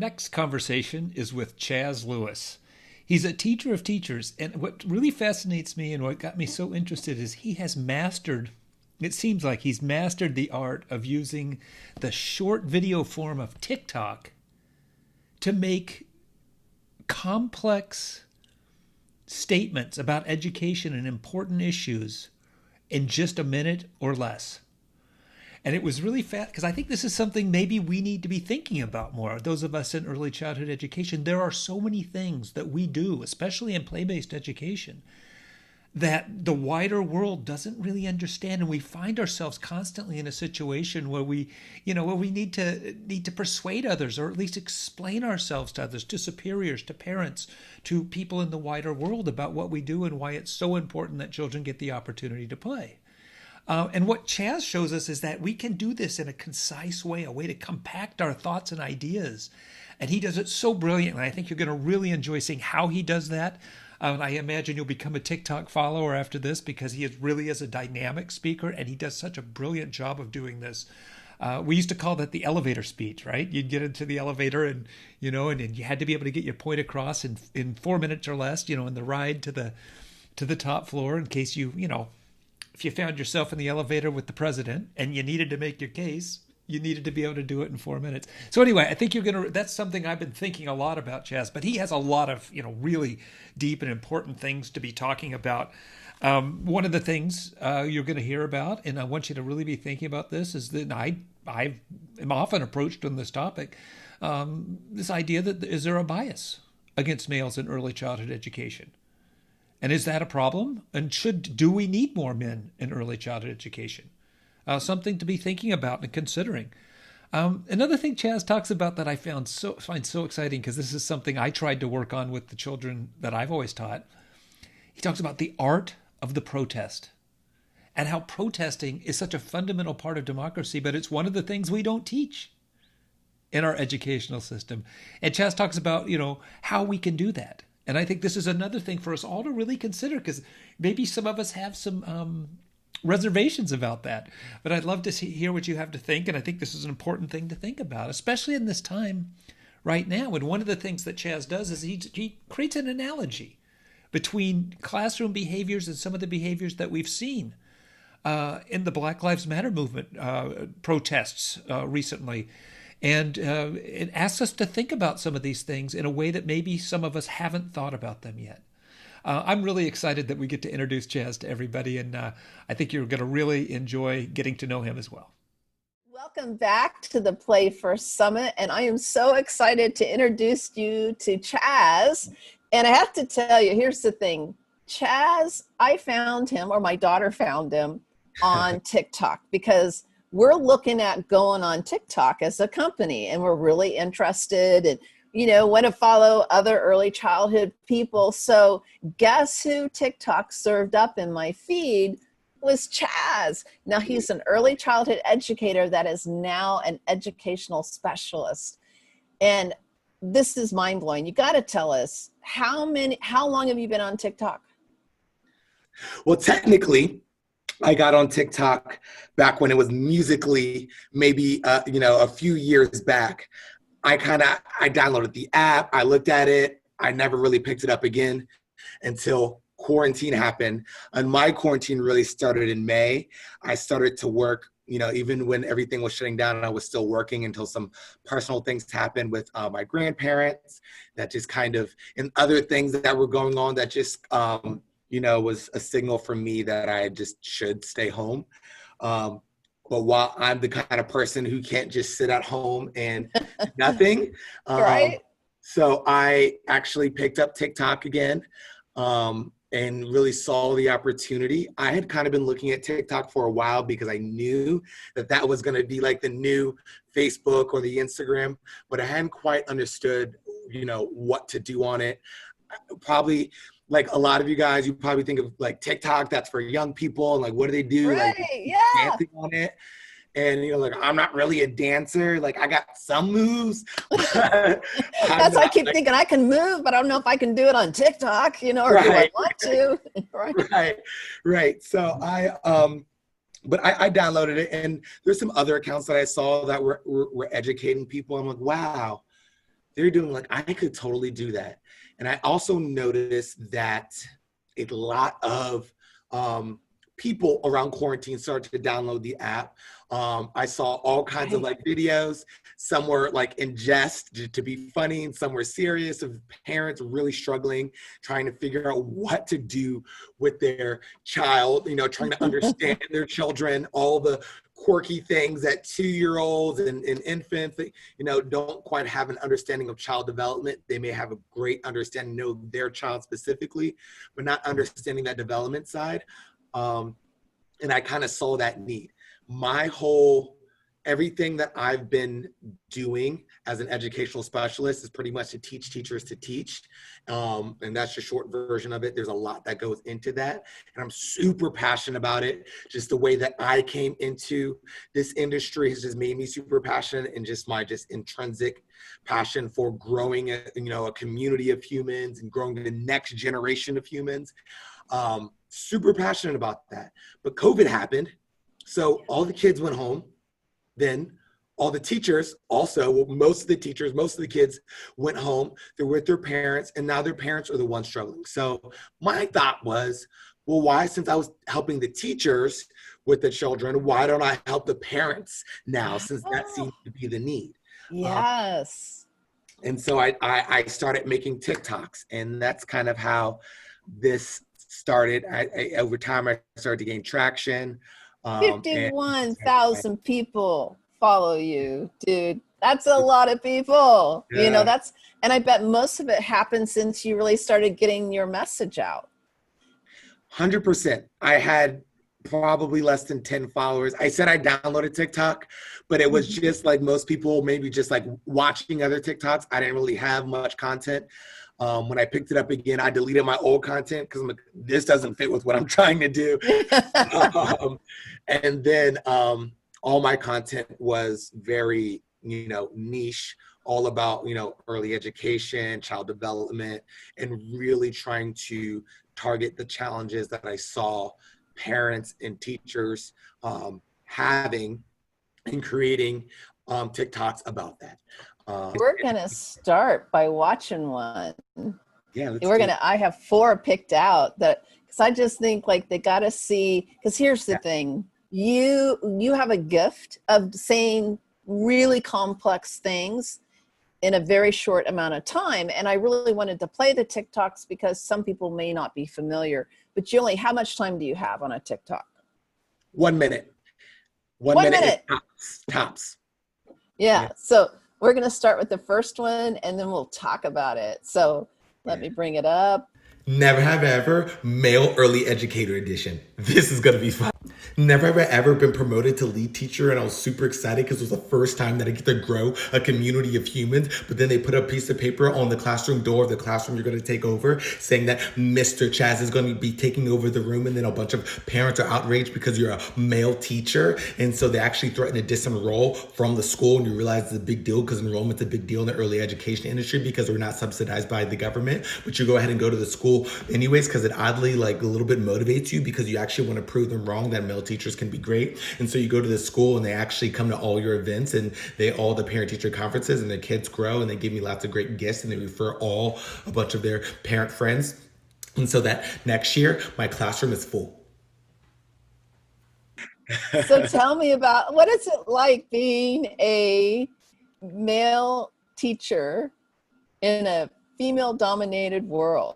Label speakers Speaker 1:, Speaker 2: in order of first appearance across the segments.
Speaker 1: next conversation is with Chazz Lewis. He's a teacher of teachers, and what really fascinates me and what got me so interested is he has mastered, it seems like he's mastered the art of using the short video form of TikTok to make complex statements about education and important issues in just a minute or less. And it was really fast because I think this is something maybe we need to be thinking about more. Those of us in early childhood education, there are so many things that we do, especially in play-based education, that the wider world doesn't really understand, and we find ourselves constantly in a situation where we need to persuade others, or at least explain ourselves to others, to superiors, to parents, to people in the wider world about what we do and why it's so important that children get the opportunity to play. And what Chazz shows us is that we can do this in a concise way, a way to compact our thoughts and ideas. And he does it so brilliantly. I think you're going to really enjoy seeing how he does that. I imagine you'll become a TikTok follower after this because he really is a dynamic speaker, and he does such a brilliant job of doing this. We used to call that the elevator speech, right? You'd get into the elevator and you had to be able to get your point across in 4 minutes or less, in the ride to the top floor in case if you found yourself in the elevator with the president and you needed to make your case, you needed to be able to do it in 4 minutes. So anyway, I think that's something I've been thinking a lot about, Chazz, but he has a lot of, really deep and important things to be talking about. One of the things you're going to hear about, and I want you to really be thinking about this, is that I am often approached on this topic, this idea that is there a bias against males in early childhood education? And is that a problem? And do we need more men in early childhood education? Something to be thinking about and considering. Another thing Chazz talks about that I find so exciting, because this is something I tried to work on with the children that I've always taught. He talks about the art of the protest and how protesting is such a fundamental part of democracy, but it's one of the things we don't teach in our educational system. And Chazz talks about, how we can do that. And I think this is another thing for us all to really consider, because maybe some of us have some reservations about that. But I'd love to hear what you have to think. And I think this is an important thing to think about, especially in this time right now. And one of the things that Chazz does is he creates an analogy between classroom behaviors and some of the behaviors that we've seen in the Black Lives Matter movement protests recently. And it asks us to think about some of these things in a way that maybe some of us haven't thought about them yet. I'm really excited that we get to introduce Chazz to everybody, and I think you're going to really enjoy getting to know him as well.
Speaker 2: Welcome back to the Play First Summit, and I am so excited to introduce you to Chazz. And I have to tell you, here's the thing. Chazz, I found him, or my daughter found him, on TikTok, because we're looking at going on TikTok as a company, and we're really interested and, want to follow other early childhood people. So guess who TikTok served up in my feed was Chazz. Now he's an early childhood educator that is now an educational specialist. And this is mind blowing. You got to tell us how long have you been on TikTok?
Speaker 3: Well, technically, I got on TikTok back when it was Musically, maybe, a few years back. I downloaded the app. I looked at it. I never really picked it up again until quarantine happened. And my quarantine really started in May. I started to work, even when everything was shutting down, I was still working until some personal things happened with my grandparents that just and other things that were going on that just, was a signal for me that I just should stay home. But while I'm the kind of person who can't just sit at home and nothing,
Speaker 2: Right.
Speaker 3: So I actually picked up TikTok again and really saw the opportunity. I had kind of been looking at TikTok for a while because I knew that was going to be like the new Facebook or the Instagram, but I hadn't quite understood, what to do on it. Probably, like a lot of you guys, you probably think of like TikTok, that's for young people, and like, what do they do?
Speaker 2: Right,
Speaker 3: like
Speaker 2: yeah.
Speaker 3: dancing on it. And, I'm not really a dancer. Like, I got some moves.
Speaker 2: That's why I keep thinking I can move, but I don't know if I can do it on TikTok, or do I want to?
Speaker 3: Right. So I downloaded it, and there's some other accounts that I saw that were educating people. I'm like, wow, they're doing like, I could totally do that. And I also noticed that a lot of people around quarantine started to download the app. I saw all kinds of
Speaker 2: Right.
Speaker 3: like videos. Some were like in jest to be funny, and some were serious of parents really struggling, trying to figure out what to do with their child, you know, trying to understand their children, all the quirky things that 2-year-olds and infants that, you know, don't quite have an understanding of child development. They may have a great understanding, know their child specifically, but not understanding that development side. And I kind of saw that need. My whole, everything that I've been doing as an educational specialist is pretty much to teach teachers to teach. And that's the short version of it. There's a lot that goes into that. And I'm super passionate about it. Just the way that I came into this industry has just made me super passionate, and just my just intrinsic passion for growing a, you know, a community of humans and growing the next generation of humans. Super passionate about that. But COVID happened. So all the kids went home. Then all the teachers also, well, most of the teachers, most of the kids went home. They're with their parents, and now their parents are the ones struggling. So my thought was, well, why, since I was helping the teachers with the children, why don't I help the parents now, since that seems to be the need?
Speaker 2: Yes.
Speaker 3: And so I started making TikToks, and that's kind of how this started. Over time, I started to gain traction. And
Speaker 2: 51,000 people follow you, dude. That's a lot of people. You know,
Speaker 3: yeah,
Speaker 2: that's, and I bet most of it happened since you really started getting your message out.
Speaker 3: 100%. I had probably less than 10 followers. I said I downloaded TikTok, but it was just like most people, maybe just like watching other TikToks. I didn't really have much content. When I picked it up again, I deleted my old content because like, this doesn't fit with what I'm trying to do. And then all my content was very, you know, niche, all about, you know, early education, child development, and really trying to target the challenges that I saw parents and teachers having, and creating TikToks about that.
Speaker 2: We're going to start by watching one.
Speaker 3: Yeah, let's
Speaker 2: We're
Speaker 3: do
Speaker 2: going
Speaker 3: it.
Speaker 2: to, I have 4 picked out that, because I just think like they got to see, because here's the thing. You have a gift of saying really complex things in a very short amount of time. And I really wanted to play the TikToks because some people may not be familiar, but you only, how much time do you have on a TikTok?
Speaker 3: 1 minute. 1
Speaker 2: 1
Speaker 3: minute is
Speaker 2: minute.
Speaker 3: tops.
Speaker 2: Yeah.
Speaker 3: Yeah.
Speaker 2: So we're going to start with the first one and then we'll talk about it. So let me bring it up.
Speaker 4: Never have ever male early educator edition. This is gonna be fun. Never have I ever been promoted to lead teacher, and I was super excited because it was the first time that I get to grow a community of humans. But then they put a piece of paper on the classroom door of the classroom you're gonna take over saying that Mr. Chazz is gonna be taking over the room, and then a bunch of parents are outraged because you're a male teacher. And so they actually threaten to disenroll from the school, and you realize it's a big deal because enrollment's a big deal in the early education industry because we're not subsidized by the government. But you go ahead and go to the school anyways because it oddly like a little bit motivates you because you actually want to prove them wrong that male teachers can be great. And so you go to the school and they actually come to all your events and they all the parent teacher conferences, and their kids grow, and they give me lots of great gifts, and they refer all a bunch of their parent friends. And so that next year my classroom is full.
Speaker 2: So tell me about, what is it like being a male teacher in a female dominated world?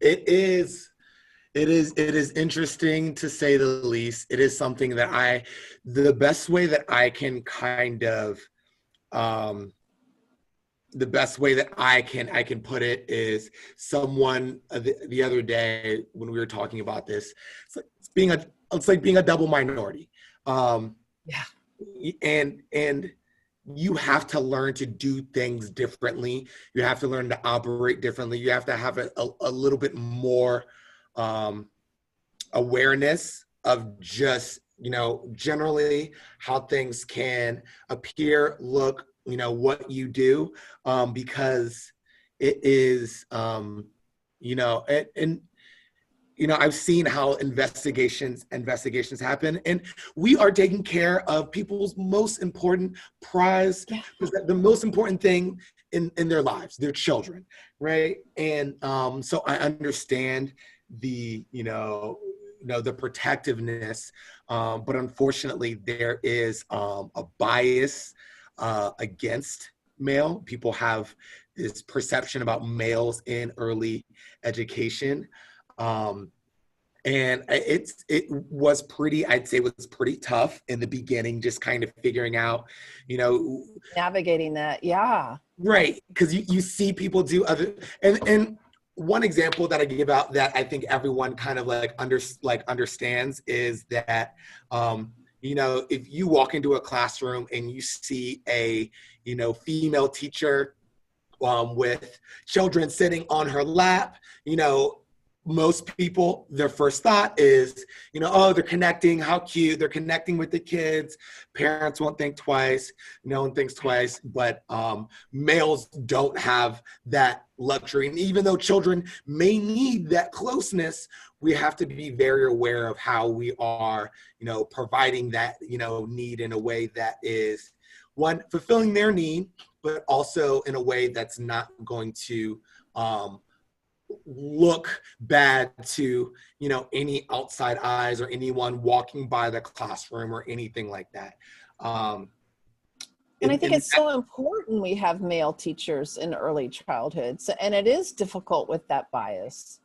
Speaker 3: It is interesting to say the least. It is something that the best way that I can kind of, the best way that I can put it is someone the other day when we were talking about this, it's like being a double minority.
Speaker 2: Yeah.
Speaker 3: And you have to learn to do things differently. You have to learn to operate differently. You have to have a little bit more awareness of just, you know, generally how things can appear, look, you know, what you do, because it is, you know, and I've seen how investigations happen, and we are taking care of people's most important prize,
Speaker 2: Yeah.
Speaker 3: the most important thing in their lives, their children, right? And so I understand the protectiveness, but unfortunately there is a bias against male. People have this perception about males in early education. And I'd say it was pretty tough in the beginning, just kind of figuring out,
Speaker 2: Navigating that. Yeah.
Speaker 3: right. Because you see people do other, and one example that I give out that I think everyone kind of understands is that, if you walk into a classroom and you see a, female teacher with children sitting on her lap, most people, their first thought is, oh, they're connecting, how cute, they're connecting with the kids. Parents won't think twice, no one thinks twice, but males don't have that luxury. And even though children may need that closeness, we have to be very aware of how we are, providing that, need in a way that is, one, fulfilling their need, but also in a way that's not going to look bad to any outside eyes or anyone walking by the classroom or anything like that.
Speaker 2: And I think it's so important we have male teachers in early childhood. So, and it is difficult with that bias,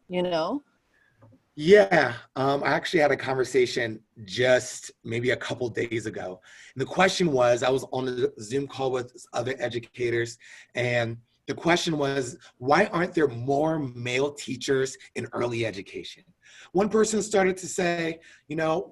Speaker 3: Yeah, I actually had a conversation just maybe a couple days ago. And the question was, I was on a Zoom call with other educators, and the question was, why aren't there more male teachers in early education? One person started to say,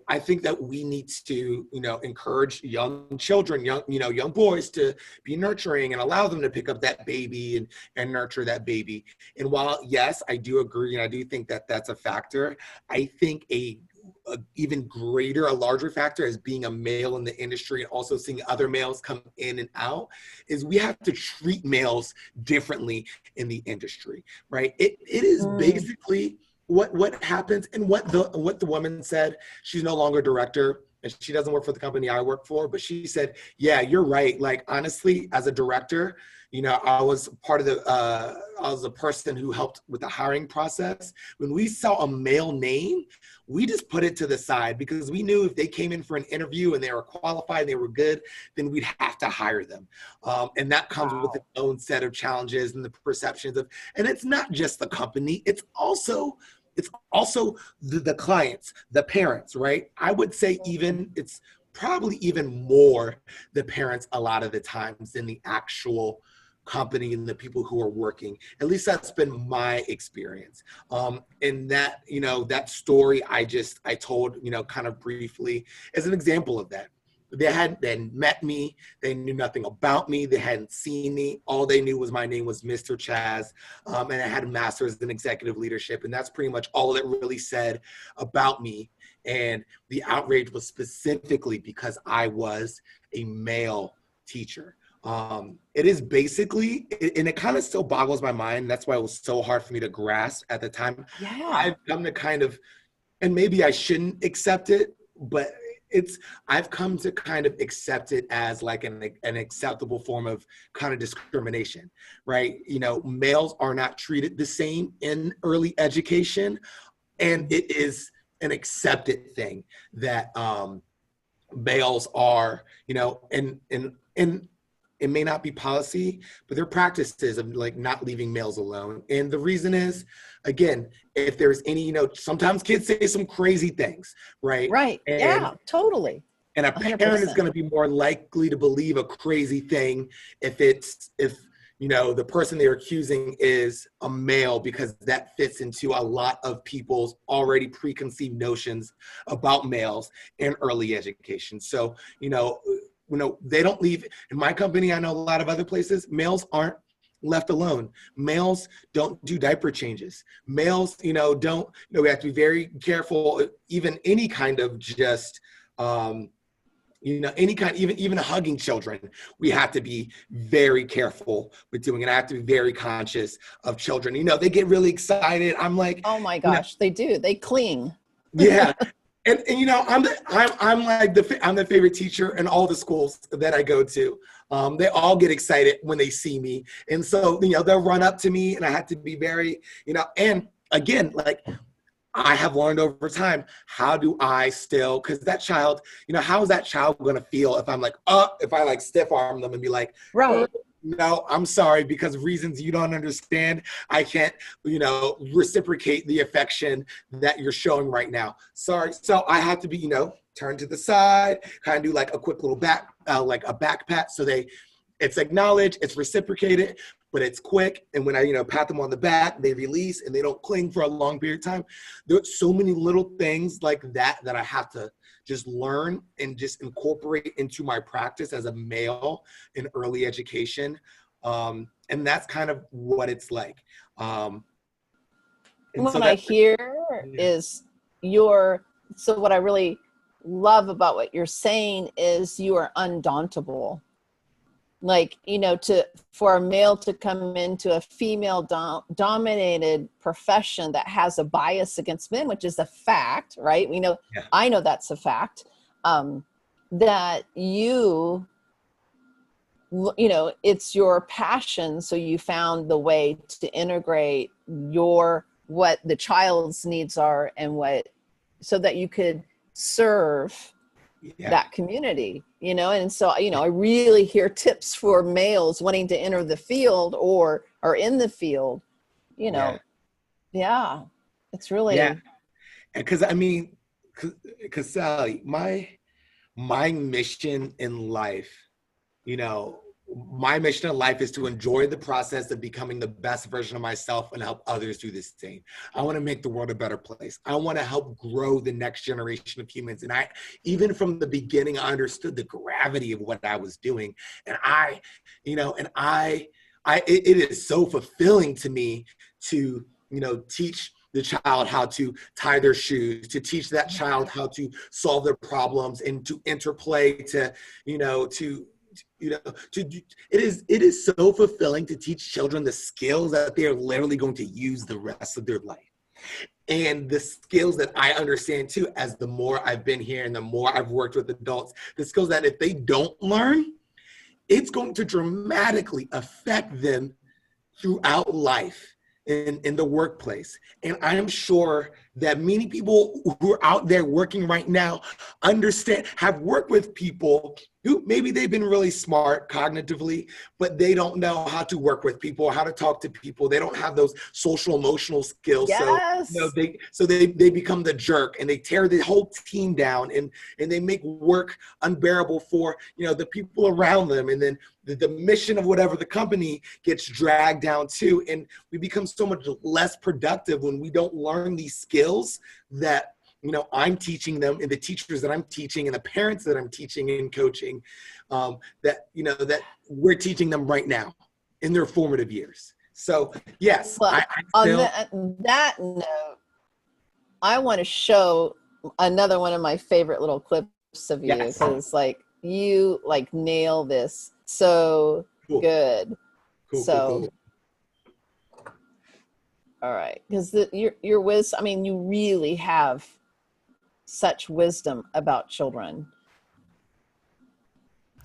Speaker 3: I think that we need to, encourage young children, young boys to be nurturing and allow them to pick up that baby and nurture that baby. And while, yes, I do agree, and I do think that that's a factor, I think a larger factor as being a male in the industry and also seeing other males come in and out is we have to treat males differently in the industry, right? It is basically what happens, and what the woman said. She's no longer director and she doesn't work for the company I work for, but she said, yeah, you're right. Like, honestly, as a director, I was I was a person who helped with the hiring process. When we saw a male name, we just put it to the side because we knew if they came in for an interview and they were qualified, they were good, then we'd have to hire them. And that comes with its own set of challenges and the perceptions of, and it's not just the company, it's also the clients, the parents, right? I would say it's probably even more the parents a lot of the times than the actual company and the people who are working. At least that's been my experience. And that, that story I told, kind of briefly as an example of that. They hadn't met me. They knew nothing about me. They hadn't seen me. All they knew was my name was Mr. Chazz, and I had a master's in executive leadership. And that's pretty much all it really said about me. And the outrage was specifically because I was a male teacher. It is basically, and it kind of still boggles my mind. That's why it was so hard for me to grasp at the time.
Speaker 2: Yeah.
Speaker 3: I've come to kind of, and maybe I shouldn't accept it, but I've come to kind of accept it as like an acceptable form of kind of discrimination, right? Males are not treated the same in early education, and it is an accepted thing that males are, and it may not be policy, but there are practices of like not leaving males alone. And the reason is, again, if there's any, sometimes kids say some crazy things, right?
Speaker 2: Right. Yeah, totally.
Speaker 3: And a
Speaker 2: 100%.
Speaker 3: parent is going to be more likely to believe a crazy thing if the person they're accusing is a male, because that fits into a lot of people's already preconceived notions about males in early education. So, they don't leave. In my company, I know a lot of other places, males aren't left alone. Males don't do diaper changes. Males, we have to be very careful, even any kind of just Any kind, even hugging children, we have to be very careful with doing it. I have to be very conscious of children. They get really excited. I'm like,
Speaker 2: Oh my gosh, they do. They cling.
Speaker 3: yeah. And I'm the favorite teacher in all the schools that I go to. They all get excited when they see me. And so, they'll run up to me, and I have to be very, and again, like, I have learned over time, how do I still, because that child, how is that child going to feel if I'm like, if I like stiff arm them and be like,
Speaker 2: Right.
Speaker 3: No, I'm sorry, because of reasons you don't understand, I can't, reciprocate the affection that you're showing right now. Sorry. So I have to be, turn to the side, kind of do like a quick little like a back pat. So it's acknowledged, it's reciprocated, but it's quick. And when I, pat them on the back, they release and they don't cling for a long period of time. There's so many little things like that I have to just learn and just incorporate into my practice as a male in early education. And that's kind of what it's like.
Speaker 2: What I hear is so what I really love about what you're saying is you are undauntable. Like, for a male to come into a female dominated profession that has a bias against men, which is a fact, right? I know that's a fact, that it's your passion. So you found the way to integrate what the child's needs are and so that you could serve that community, and so, I really hear tips for males wanting to enter the field or are in the field, it's really,
Speaker 3: because because Sally, my mission in life, my mission in life is to enjoy the process of becoming the best version of myself and help others do the same. I want to make the world a better place. I want to help grow the next generation of humans. And even from the beginning, I understood the gravity of what I was doing. And it is so fulfilling to me to, teach the child how to tie their shoes, to teach that child how to solve their problems and to interplay, it is so fulfilling to teach children the skills that they're literally going to use the rest of their life. And the skills that I understand too, as the more I've been here and the more I've worked with adults, the skills that if they don't learn, it's going to dramatically affect them throughout life in the workplace. And I'm sure that many people who are out there working right now have worked with people who maybe they've been really smart cognitively, but they don't know how to work with people, how to talk to people. They don't have those social emotional skills.
Speaker 2: Yes.
Speaker 3: So they become the jerk and they tear the whole team down and they make work unbearable for, the people around them. And then the mission of whatever the company gets dragged down too. And we become so much less productive when we don't learn these skills that I'm teaching them, and the teachers that I'm teaching and the parents that I'm teaching and coaching, that we're teaching them right now in their formative years. So yes,
Speaker 2: well, on that note, I want to show another one of my favorite little clips of you, because you nail this so
Speaker 3: cool.
Speaker 2: Good.
Speaker 3: Cool.
Speaker 2: All right, because your wisdom, you really have such wisdom about children.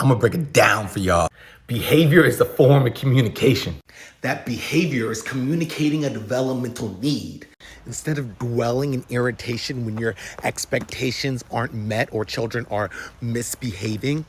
Speaker 4: I'm gonna break it down for y'all. Behavior is a form of communication. That behavior is communicating a developmental need. Instead of dwelling in irritation when your expectations aren't met or children are misbehaving,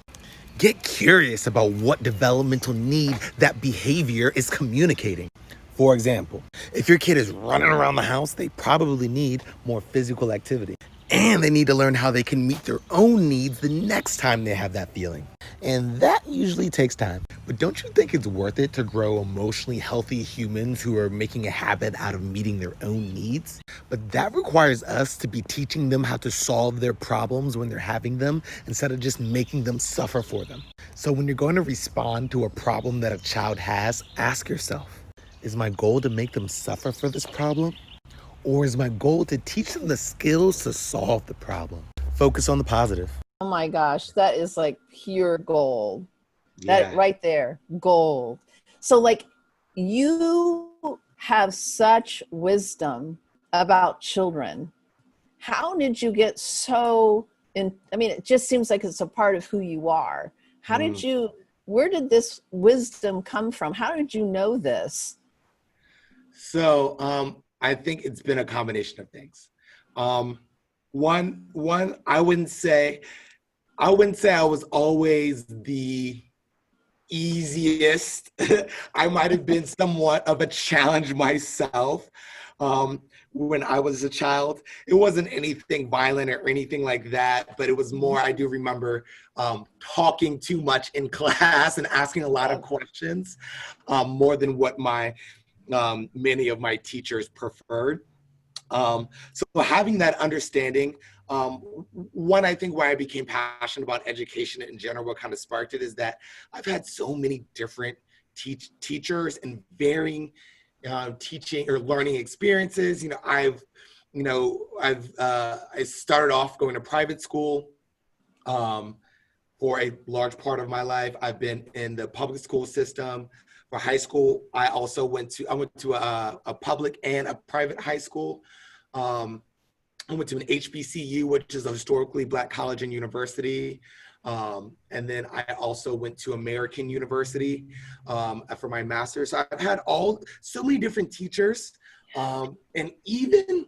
Speaker 4: get curious about what developmental need that behavior is communicating. For example, if your kid is running around the house, they probably need more physical activity. And they need to learn how they can meet their own needs the next time they have that feeling. And that usually takes time. But don't you think it's worth it to grow emotionally healthy humans who are making a habit out of meeting their own needs? But that requires us to be teaching them how to solve their problems when they're having them, instead of just making them suffer for them. So when you're going to respond to a problem that a child has, ask yourself, is my goal to make them suffer for this problem? Or is my goal to teach them the skills to solve the problem? Focus on the positive.
Speaker 2: Oh my gosh, that is like pure gold. That
Speaker 3: Yeah.
Speaker 2: right there, gold. So like you have such wisdom about children. How did you get so in? I mean, it just seems like it's a part of who you are. How did
Speaker 3: Mm.
Speaker 2: you, where did this wisdom come from? How did you know this?
Speaker 3: So I think it's been a combination of things. Um, one, I wouldn't say I was always the easiest. I might have been somewhat of a challenge myself when I was a child. It wasn't anything violent or anything like that, but it was more, I do remember talking too much in class and asking a lot of questions, more than what many of my teachers preferred. So having that understanding, um, one, I think why I became passionate about education in general, what kind of sparked it is that I've had so many different teachers and varying teaching or learning experiences. I started off going to private school for a large part of my life. I've been in the public school system. For high school, I went to a public and a private high school. Um, I went to an HBCU, which is a historically Black college and university. And then I also went to American University for my master's. So I've had so many different teachers. And even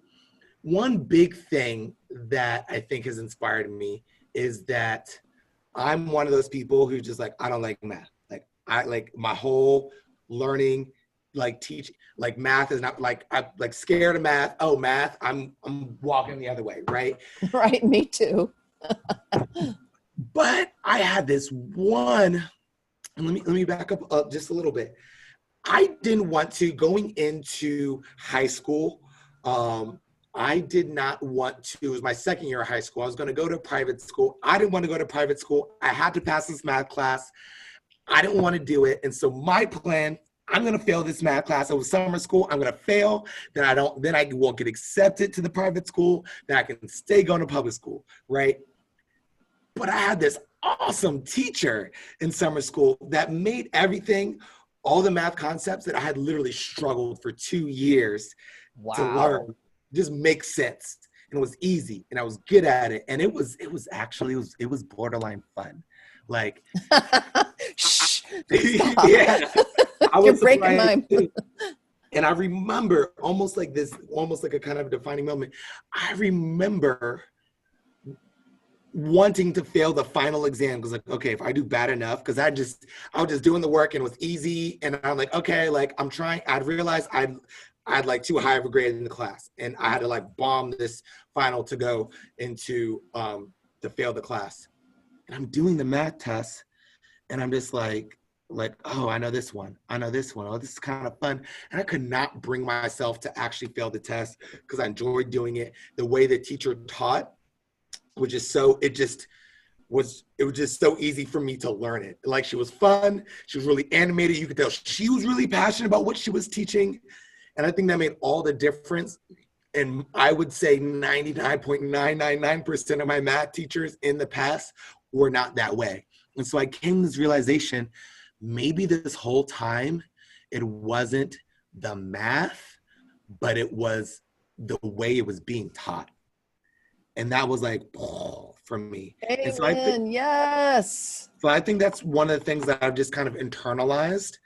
Speaker 3: one big thing that I think has inspired me is that I'm one of those people who just like, I don't like math. Like I like my whole learning, like teach, like math is not like, I'm like scared of math. Oh, math, I'm walking the other way, right?
Speaker 2: Right, me too.
Speaker 3: But I had this one, and let me back up just a little bit. I didn't want to, going into high school, I did not want to, it was my second year of high school. I was going to go to private school. I didn't want to go to private school. I had to pass this math class. I didn't want to do it. And so my plan, I'm going to fail this math class. It was summer school. I'm going to fail. Then I won't get accepted to the private school. Then I can stay going to public school, right? But I had this awesome teacher in summer school that made everything, all the math concepts that I had literally struggled for 2 years to learn, just make sense. And it was easy and I was good at it. And it was borderline fun. Like,
Speaker 2: Shh,
Speaker 3: yeah, I
Speaker 2: you're
Speaker 3: was
Speaker 2: breaking my.
Speaker 3: And I remember almost like a kind of a defining moment. I remember wanting to fail the final exam because like, okay, if I do bad enough, because I was just doing the work and it was easy. And I'm like, okay, like I'm trying, I'd realized I'd like too high of a grade in the class. And I had to like bomb this final to go into, to fail the class. And I'm doing the math test and I'm just like, oh, I know this one. Oh, this is kind of fun. And I could not bring myself to actually fail the test because I enjoyed doing it. The way the teacher taught was just it was just so easy for me to learn it. Like she was fun. She was really animated. You could tell she was really passionate about what she was teaching. And I think that made all the difference. And I would say 99.999% of my math teachers in the past were not that way. And so I came to this realization, maybe this whole time, it wasn't the math, but it was the way it was being taught. And that was like, oh, for me.
Speaker 2: Amen.
Speaker 3: And so I think,
Speaker 2: yes.
Speaker 3: so I think that's one of the things that I've just kind of internalized,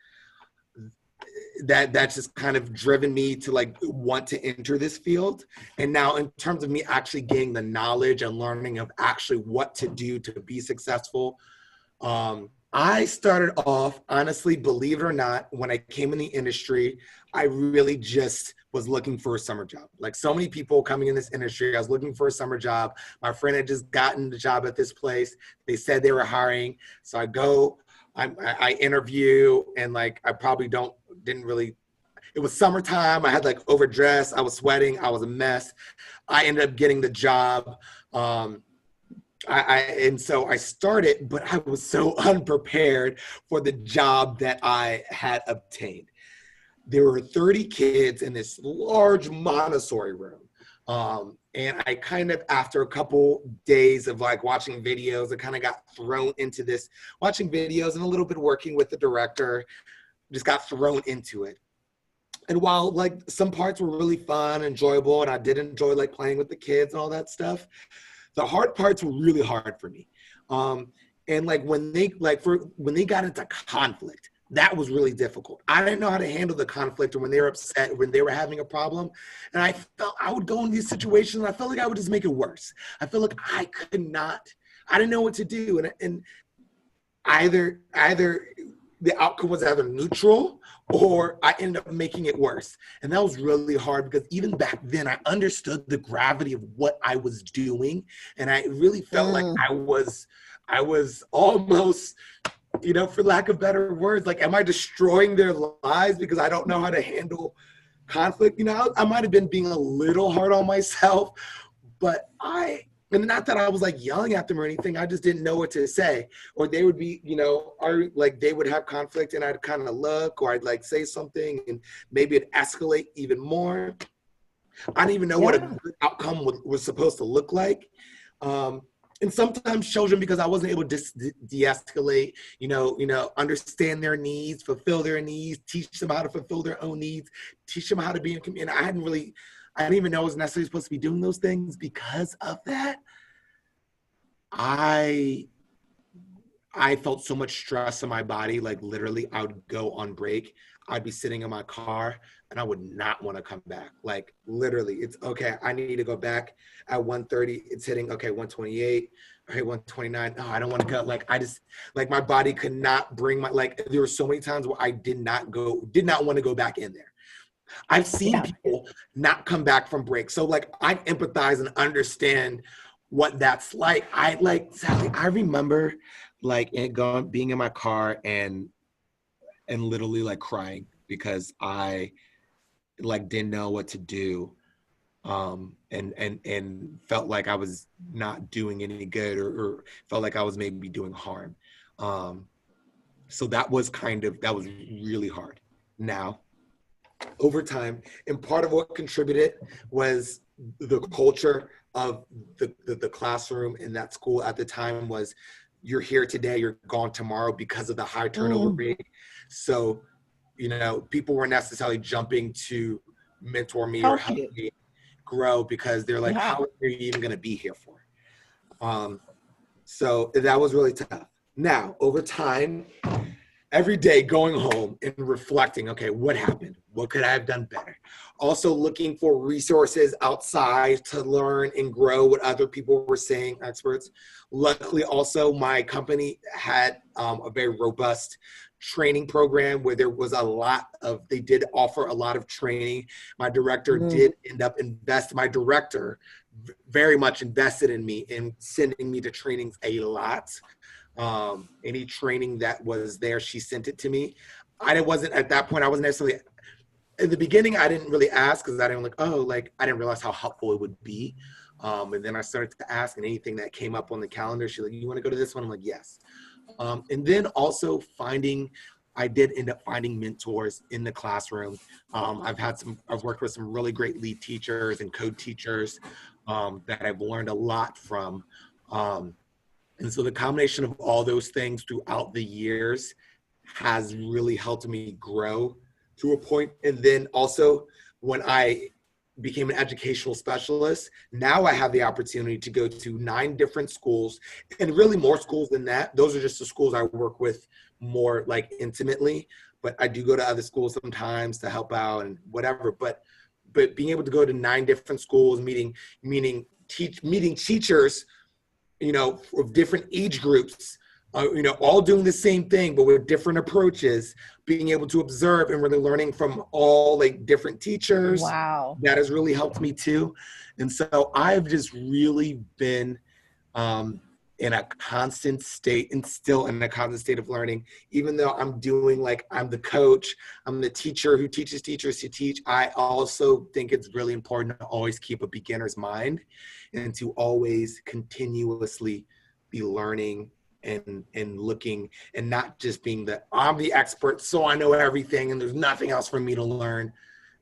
Speaker 3: that's just kind of driven me to like want to enter this field. And now in terms of me actually gaining the knowledge and learning of actually what to do to be successful, I started off, honestly, believe it or not, when I came in the industry, I really just was looking for a summer job. Like so many people coming in this industry, I was looking for a summer job. My friend had just gotten the job at this place. They said they were hiring. So I go, I interview, and like, I probably didn't really, it was summertime. I had like overdressed. I was sweating. I was a mess. I ended up getting the job. And so I started, but I was so unprepared for the job that I had obtained. There were 30 kids in this large Montessori room. And I kind of, after a couple days of like watching videos, I kind of got thrown into this, watching videos and a little bit working with the director, just got thrown into it. And while like some parts were really fun, enjoyable, and I did enjoy like playing with the kids and all that stuff, the hard parts were really hard for me. And like when they got into conflict, that was really difficult. I didn't know how to handle the conflict, or when they were upset, when they were having a problem. And I felt I would go in these situations and I felt like I would just make it worse. I felt like I didn't know what to do. And either the outcome was either neutral or I ended up making it worse. And that was really hard because even back then I understood the gravity of what I was doing. And I really felt like I was almost, for lack of better words, like, am I destroying their lives because I don't know how to handle conflict? I might have been being a little hard on myself, but and not that I was like yelling at them or anything. I just didn't know what to say. Or they would be, or like they would have conflict and I'd kind of look, or I'd like say something and maybe it'd escalate even more. I didn't even know what a good outcome was supposed to look like. And sometimes children, because I wasn't able to de-escalate, understand their needs, fulfill their needs, teach them how to fulfill their own needs, teach them how to be in community. I didn't even know I was necessarily supposed to be doing those things. Because of that, I felt so much stress in my body. Like literally, I would go on break. I'd be sitting in my car and I would not want to come back. Like literally, it's okay. I need to go back at 1:30. It's hitting, okay, 1:28. Okay, 1:29. Oh, I don't want to go. Like my body could not bring there were so many times where I did not want to go back in there. I've seen people not come back from breaks. So like I empathize and understand what that's like. Sally, I remember being in my car and literally like crying because I like didn't know what to do. And felt like I was not doing any good or felt like I was maybe doing harm. So that was really hard. Now, over time, and part of what contributed was the culture of the classroom in that school at the time was, you're here today, you're gone tomorrow, because of the high turnover rate. So, people weren't necessarily jumping to mentor me or help me grow because they're like, how are you even going to be here for? So that was really tough. Now, over time, every day going home and reflecting, okay, what happened? What could I have done better? Also looking for resources outside to learn and grow what other people were saying, experts. Luckily, also, my company had a very robust training program where there was they did offer a lot of training. My director did end up my director very much invested in me and sending me to trainings a lot. Any training that was there, she sent it to me. At that point, I wasn't necessarily, in the beginning, I didn't really ask because I didn't realize how helpful it would be. And then I started to ask, and anything that came up on the calendar, she's like, you want to go to this one? I'm like, yes. And then also I did end up finding mentors in the classroom. I've worked with some really great lead teachers and code teachers that I've learned a lot from. And so the combination of all those things throughout the years has really helped me grow to a point. And then also when I became an educational specialist, now I have the opportunity to go to 9 different schools, and really more schools than that. Those are just the schools I work with more like intimately, but I do go to other schools sometimes to help out and whatever. But being able to go to 9 different schools, meeting teachers, of different age groups, all doing the same thing, but with different approaches, being able to observe and really learning from all like different teachers.
Speaker 2: Wow.
Speaker 3: That has really helped me too. And so I've just really been in a constant state and still in a constant state of learning, even though I'm the coach, I'm the teacher who teaches teachers to teach. I also think it's really important to always keep a beginner's mind and to always continuously be learning and looking, and not just being I'm the expert, so I know everything and there's nothing else for me to learn.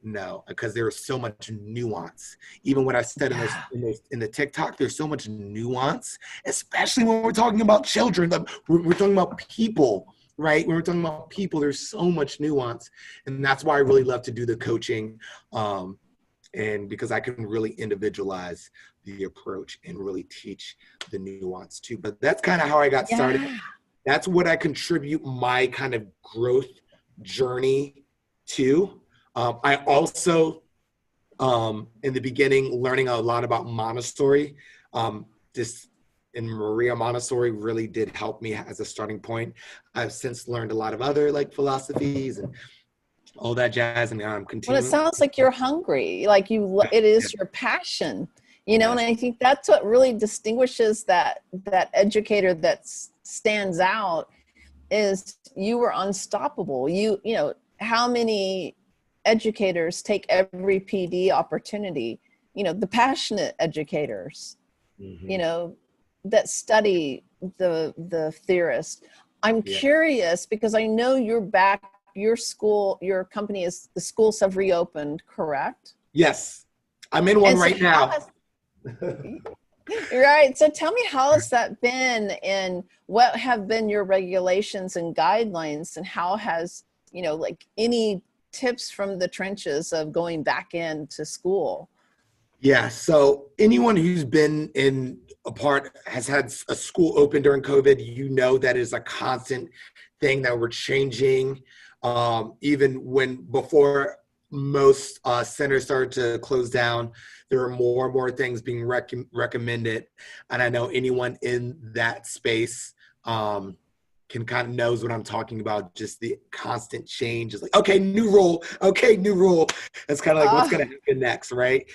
Speaker 3: No, because there is so much nuance. Even what I said in the TikTok, there's so much nuance, especially when we're talking about children. Like, we're talking about people, right? When we're talking about people, there's so much nuance. And that's why I really love to do the coaching. And because I can really individualize the approach and really teach the nuance too. But that's kind of how I got started. That's what I contribute my kind of growth journey to. I also, in the beginning, learning a lot about Montessori. This and Maria Montessori really did help me as a starting point. I've since learned a lot of other like philosophies and all that jazz, and I'm continuing.
Speaker 2: Well, it sounds like you're hungry, like it is your passion, you know, and I think that's what really distinguishes that educator that stands out is you were unstoppable. You know, how many educators take every PD opportunity, you know, the passionate educators, you know, that study the theorist. I'm curious because I know you're back, your school, your company is, the schools have reopened, correct?
Speaker 3: Yes, I'm in one right now.
Speaker 2: Right. So tell me, how has that been, and what have been your regulations and guidelines, and how has, you know, like any tips from the trenches of going back into school?
Speaker 3: Yeah. So anyone who's been in a part has had a school open during COVID, you know, that is a constant thing that we're changing. Even when before most centers started to close down, there are more and more things being recommended. And I know anyone in that space can kind of knows what I'm talking about. Just the constant change is like, okay, new rule. Okay, new rule. That's kind of like what's going to happen next, right?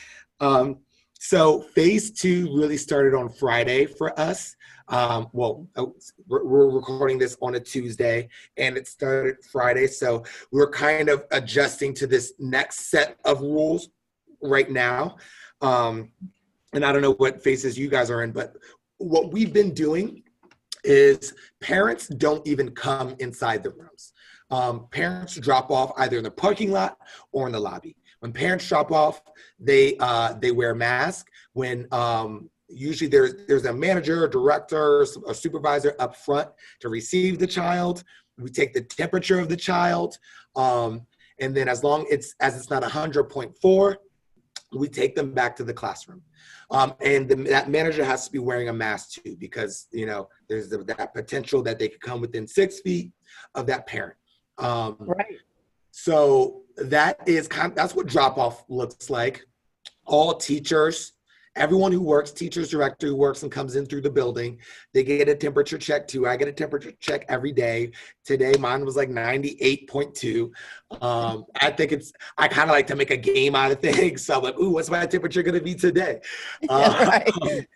Speaker 3: So phase 2 really started on Friday for us. We're recording this on a Tuesday, and it started Friday. So we're kind of adjusting to this next set of rules right now. And I don't know what phases you guys are in, but what we've been doing is parents don't even come inside the rooms. Parents drop off either in the parking lot or in the lobby. When parents drop off, they wear masks. When usually there's a manager, a director, a supervisor up front to receive the child. We take the temperature of the child, and then as it's not 100.4, we take them back to the classroom. And that manager has to be wearing a mask too, because you know there's that potential that they could come within 6 feet of that parent.
Speaker 2: Right.
Speaker 3: So that's what drop off looks like. All teachers, everyone who works, teachers, director who works and comes in through the building, they get a temperature check too. I get a temperature check every day. Today, mine was like 98.2. I kind of like to make a game out of things. So I'm like, ooh, what's my temperature going to be today?
Speaker 2: Right.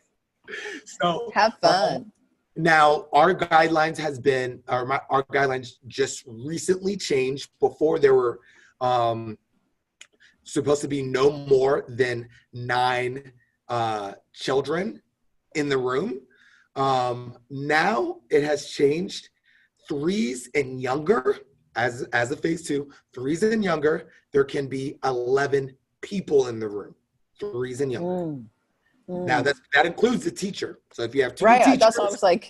Speaker 3: So
Speaker 2: have fun.
Speaker 3: Now, our guidelines our guidelines just recently changed. Before there were supposed to be no more than 9 children in the room. Now it has changed. 3s and younger, as a phase 2, 3s and younger, there can be 11 people in the room. 3s and younger. Now that includes the teacher. So if you have 2 teachers,
Speaker 2: that's what I was like.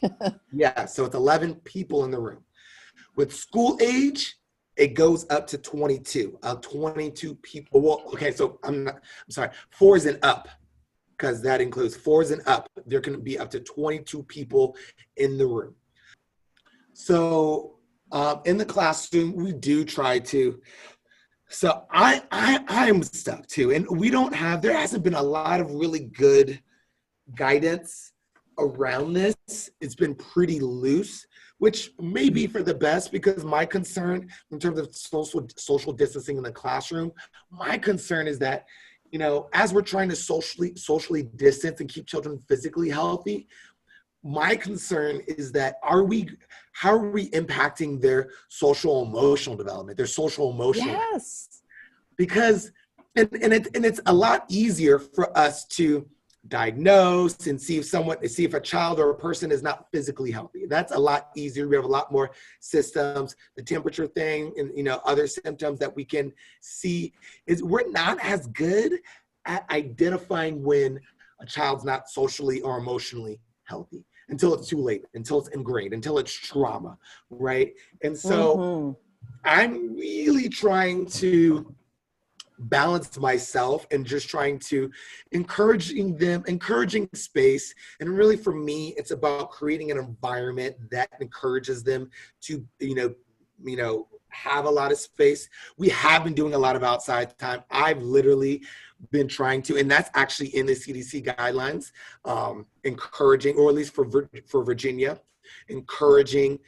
Speaker 3: yeah, so it's 11 people in the room. With school age, it goes up to 22. 22 people. Well, okay, so I'm sorry, 4s and up, because that includes 4s and up. There can be up to 22 people in the room. So in the classroom, we do try to. So I'm stuck too, and there hasn't been a lot of really good guidance around this. It's been pretty loose, which may be for the best, because my concern in terms of social distancing in the classroom, my concern is that, you know, as we're trying to socially distance and keep children physically healthy, my concern is that how are we impacting their social emotional development, their social emotional?
Speaker 2: Yes.
Speaker 3: Because and it's a lot easier for us to diagnose and see if a child or a person is not physically healthy. That's a lot easier. We have a lot more systems. The temperature thing and other symptoms that we can see is we're not as good at identifying when a child's not socially or emotionally healthy until it's too late, until it's ingrained, until it's trauma, right? And so I'm really trying to balance myself and just trying to encouraging space. And really for me, it's about creating an environment that encourages them to, have a lot of space. We have been doing a lot of outside time. I've literally been trying to, and that's actually in the CDC guidelines, encouraging, or at least for Virginia, encouraging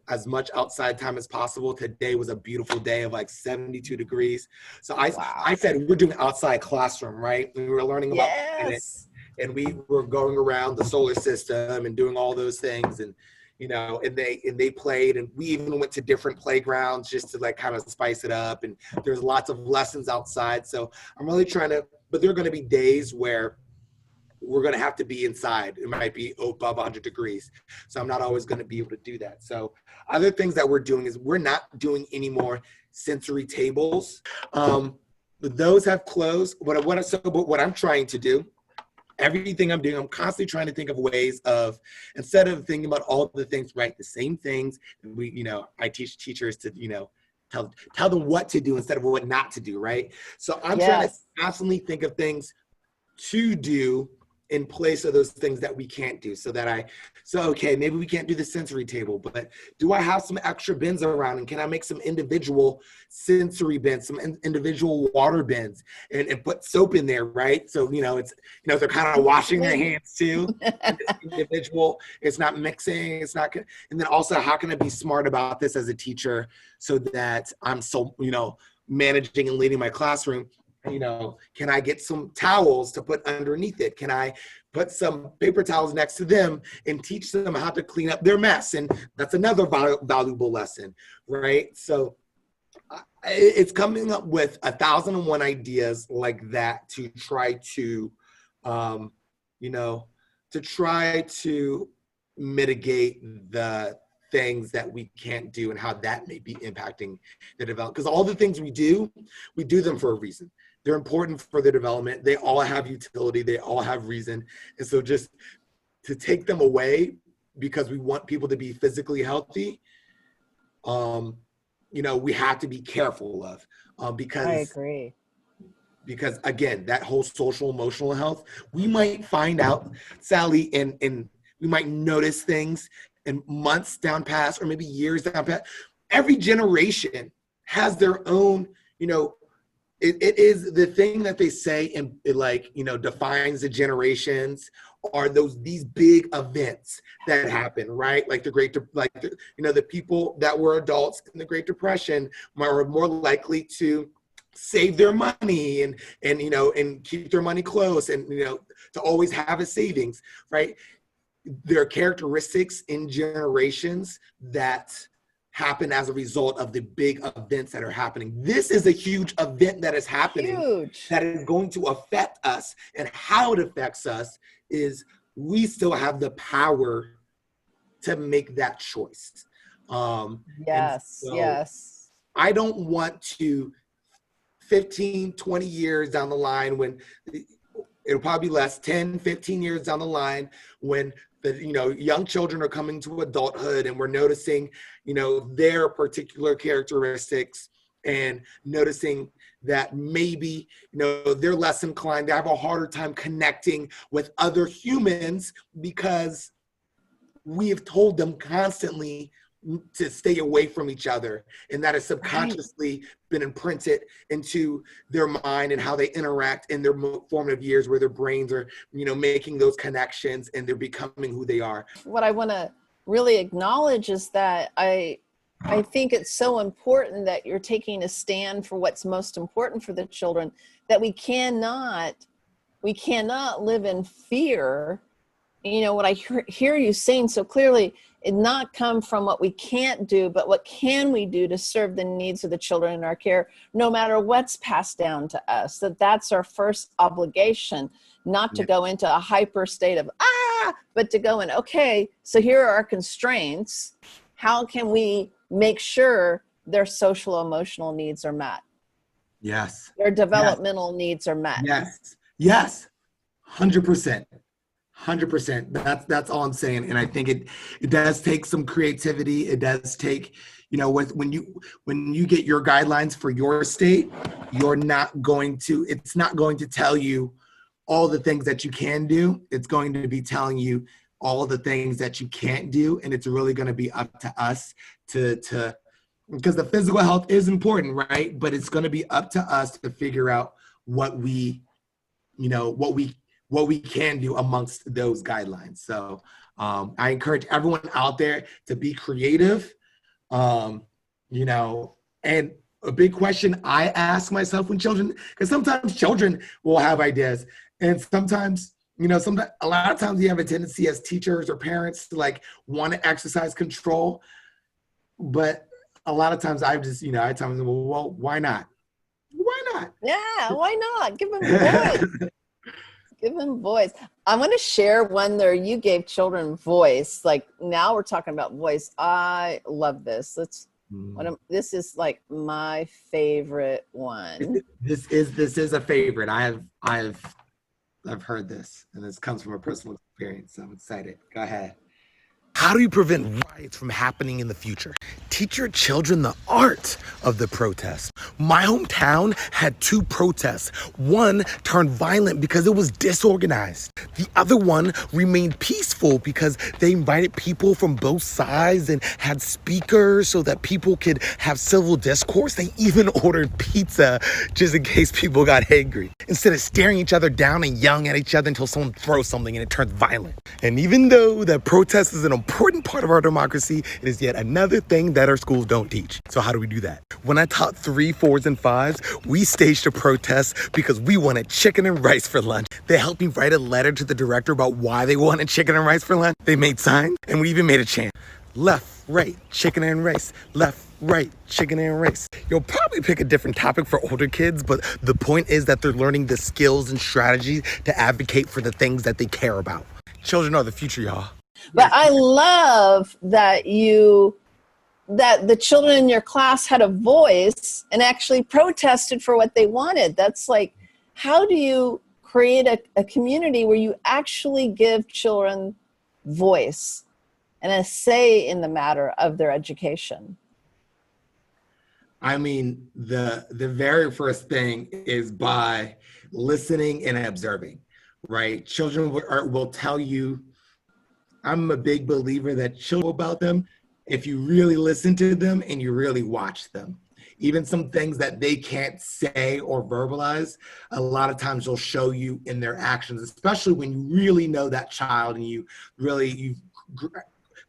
Speaker 3: as much outside time as possible. Today was a beautiful day of like 72 degrees. So I said, we're doing outside classroom, right? We were learning about planet, and we were going around the solar system and doing all those things. And, and they played, and we even went to different playgrounds just to like kind of spice it up. And there's lots of lessons outside. So I'm really trying to, but there are going to be days where we're going to have to be inside. It might be above 100 degrees. So I'm not always going to be able to do that. So other things that we're doing is we're not doing any more sensory tables. Those have closed. But what I'm trying to do, everything I'm doing, I'm constantly trying to think of ways of, instead of thinking about all the things, right, the same things, I teach teachers to, tell them what to do instead of what not to do, right? So I'm trying to constantly think of things to do in place of those things that we can't do, okay, maybe we can't do the sensory table, but do I have some extra bins around, and can I make some individual sensory bins, some individual water bins, and put soap in there, right? So, they're kind of washing their hands too. It's individual, it's not mixing, it's not good. And then also, how can I be smart about this as a teacher so that I'm managing and leading my classroom? Can I get some towels to put underneath it? Can I put some paper towels next to them and teach them how to clean up their mess? And that's another valuable lesson, right? So it's coming up with 1,001 ideas like that to try to, mitigate the things that we can't do and how that may be impacting the development. Because all the things we do them for a reason. They're important for their development. They all have utility. They all have reason. And so just to take them away because we want people to be physically healthy, we have to be careful of, because
Speaker 2: I agree.
Speaker 3: Because again, that whole social emotional health, we might find out, Sally, and we might notice things in months down past, or maybe years down past. Every generation has their own, it is the thing that they say, and it defines the generations are these big events that happen, right? Like the people that were adults in the Great Depression are more likely to save their money and keep their money close and, to always have a savings, right? There are characteristics in generations that happen as a result of the big events that are happening. This is a huge event that is happening that is going to affect us, and how it affects us is we still have the power to make that choice.
Speaker 2: Yes.
Speaker 3: I don't want to 15, 20 years down the line, when it'll probably be less, 10, 15 years down the line, when the young children are coming to adulthood and we're noticing their particular characteristics, and noticing that maybe they're less inclined, they have a harder time connecting with other humans because we have told them constantly to stay away from each other, and that has subconsciously been imprinted into their mind and how they interact in their formative years, where their brains are making those connections and they're becoming who they are.
Speaker 2: What I want to really acknowledge is that I think it's so important that you're taking a stand for what's most important for the children, that we cannot live in fear what I hear you saying so clearly, it not come from what we can't do, but what can we do to serve the needs of the children in our care, no matter what's passed down to us. That's our first obligation, not to go into a hyper state of, but to go in, okay, so here are our constraints. How can we make sure their social emotional needs are met?
Speaker 3: Yes.
Speaker 2: Their developmental needs are met.
Speaker 3: Yes. 100%. 100%. That's all I'm saying. And I think it does take some creativity. It does take, when you get your guidelines for your state, it's not going to tell you all the things that you can do. It's going to be telling you all the things that you can't do. And it's really going to be up to us to because the physical health is important, right? But it's going to be up to us to figure out what we can do amongst those guidelines. So I encourage everyone out there to be creative, and a big question I ask myself when because sometimes children will have ideas, and sometimes, a lot of times we have a tendency as teachers or parents to want to exercise control, but a lot of times I tell them, well, why not? Why not?
Speaker 2: Yeah, why not? Give them voice. Give them voice. I want to share one there. You gave children voice. Now we're talking about voice. I love this. This is my favorite one.
Speaker 3: This is a favorite. I've heard this, and this comes from a personal experience. So I'm excited. Go ahead.
Speaker 4: How do you prevent riots from happening in the future? Teach your children the art of the protest. My hometown had 2 protests. One turned violent because it was disorganized. The other one remained peaceful because they invited people from both sides and had speakers so that people could have civil discourse. They even ordered pizza just in case people got angry, instead of staring each other down and yelling at each other until someone throws something and it turns violent. And even though that protest is an important part of our democracy, it is yet another thing that our schools don't teach. So how do we do that? When I taught 3, 4s, and 5s, we staged a protest because we wanted chicken and rice for lunch. They helped me write a letter to the director about why they wanted chicken and rice for lunch. They made signs, and we even made a chant. Left, right, chicken and rice. Left, right, chicken and rice. You'll probably pick a different topic for older kids, but the point is that they're learning the skills and strategies to advocate for the things that they care about. Children are the future, y'all.
Speaker 2: But I love that the children in your class had a voice and actually protested for what they wanted. That's how do you create a community where you actually give children voice and a say in the matter of their education?
Speaker 3: I mean, the very first thing is by listening and observing, right? Children will tell you. I'm a big believer that children about them if you really listen to them and you really watch them. Even some things that they can't say or verbalize, a lot of times they'll show you in their actions, especially when you really know that child and you've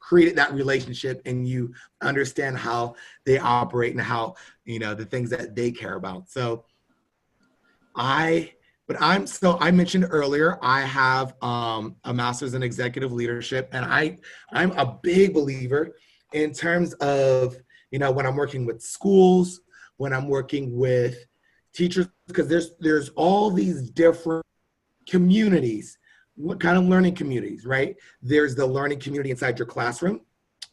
Speaker 3: created that relationship and you understand how they operate and how, the things that they care about. So I mentioned earlier, I have a master's in executive leadership, and I'm a big believer in terms of, when I'm working with schools, when I'm working with teachers, because there's all these different communities. What kind of learning communities, right? There's the learning community inside your classroom,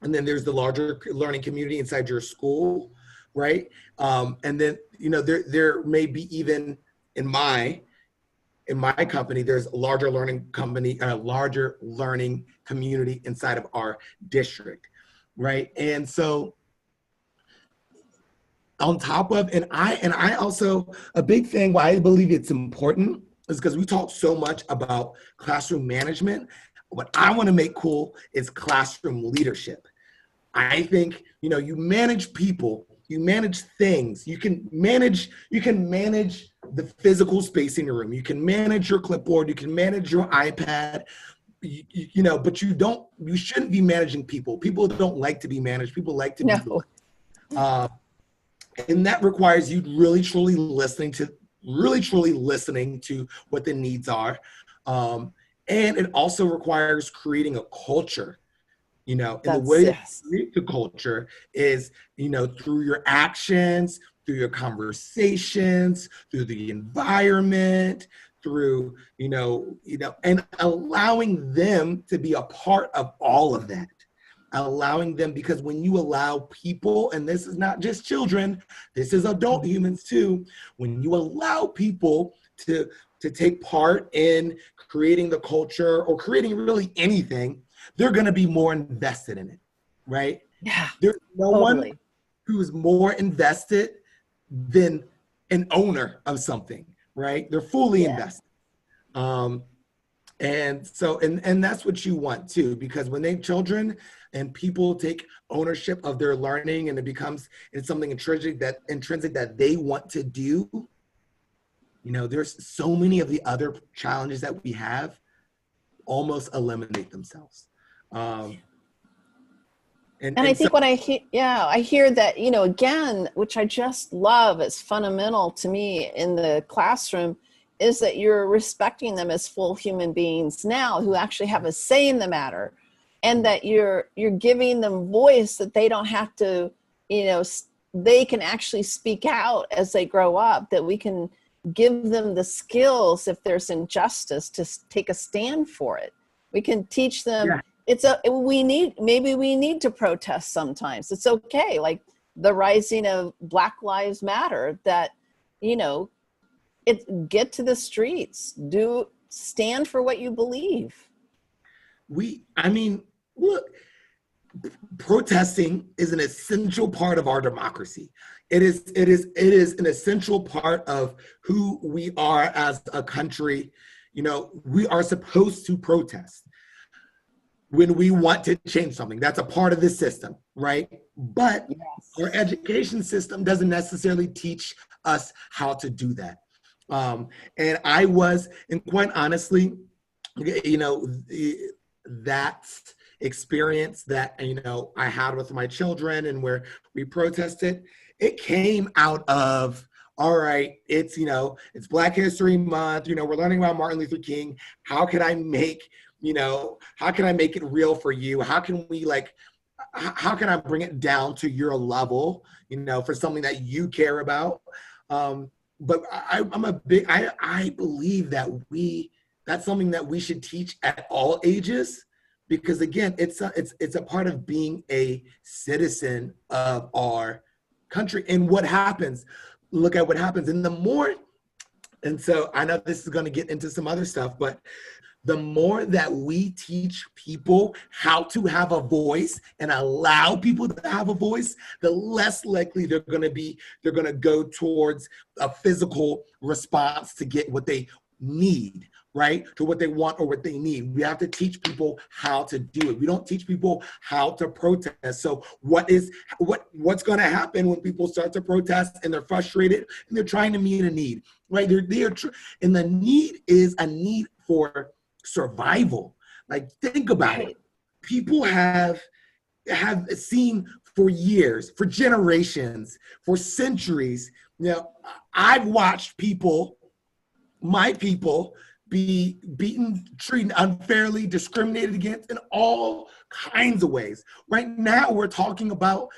Speaker 3: and then there's the larger learning community inside your school, right? And then, there may be even in my company, there's a larger learning community inside of our district, right? And so on top of, and I also, a big thing why I believe it's important is because we talk so much about classroom management. What I want to make cool is classroom leadership. I think, you manage people, you manage things, you can manage the physical space in your room. You can manage your clipboard. You can manage your iPad, but you shouldn't be managing people. People don't like to be managed. People like to be led. And that requires you really, truly listening to what the needs are. And it also requires creating a culture, and the
Speaker 2: That's
Speaker 3: way to
Speaker 2: yes.
Speaker 3: create the culture is, through your actions, through your conversations, through the environment, through, and allowing them to be a part of all of that. Allowing them, because when you allow people, and this is not just children, this is adult humans too, when you allow people to take part in creating the culture or creating really anything, they're going to be more invested in it, right?
Speaker 2: Yeah,
Speaker 3: There's no one
Speaker 2: totally.
Speaker 3: who's more invested than an owner of something, right? They're fully
Speaker 2: Yeah.
Speaker 3: invested. Um, and so, and that's what you want too, because when they children and people take ownership of their learning and it's something intrinsic that they want to do, there's so many of the other challenges that we have almost eliminate themselves. Um,
Speaker 2: And I
Speaker 3: so,
Speaker 2: think when I hear that, again, which I just love, is fundamental to me in the classroom, is that you're respecting them as full human beings now who actually have a say in the matter, and that you're giving them voice, that they don't have to, they can actually speak out as they grow up, that we can give them the skills if there's injustice to take a stand for it. We can teach them.
Speaker 3: yeah,
Speaker 2: We need to protest sometimes. It's okay. Like the rising of Black Lives Matter, that, get to the streets, stand for what you believe.
Speaker 3: look, protesting is an essential part of our democracy. It is an essential part of who we are as a country. We are supposed to protest when we want to change something. That's a part of the system, right? But
Speaker 2: Yes.
Speaker 3: our education system doesn't necessarily teach us how to do that. And quite honestly, that experience that, I had with my children and where we protested, it came out of, all right, it's Black History Month, we're learning about Martin Luther King. How can I make it real for you? How can I bring it down to your level, for something that you care about? But I believe that that's something that we should teach at all ages, because again, it's a part of being a citizen of our country. And look at what happens. And so I know this is going to get into some other stuff, but the more that we teach people how to have a voice and allow people to have a voice, the less likely they're going to go towards a physical response to get what they need, right? To what they want or what they need. We have to teach people how to do it. We don't teach people how to protest. So what's going to happen when people start to protest and they're frustrated and they're trying to meet a need, right? And the need is a need for survival. Like, think about it. People have seen for years, for generations, for centuries. I've watched my people, be beaten, treated unfairly, discriminated against in all kinds of ways. Right now, we're talking about,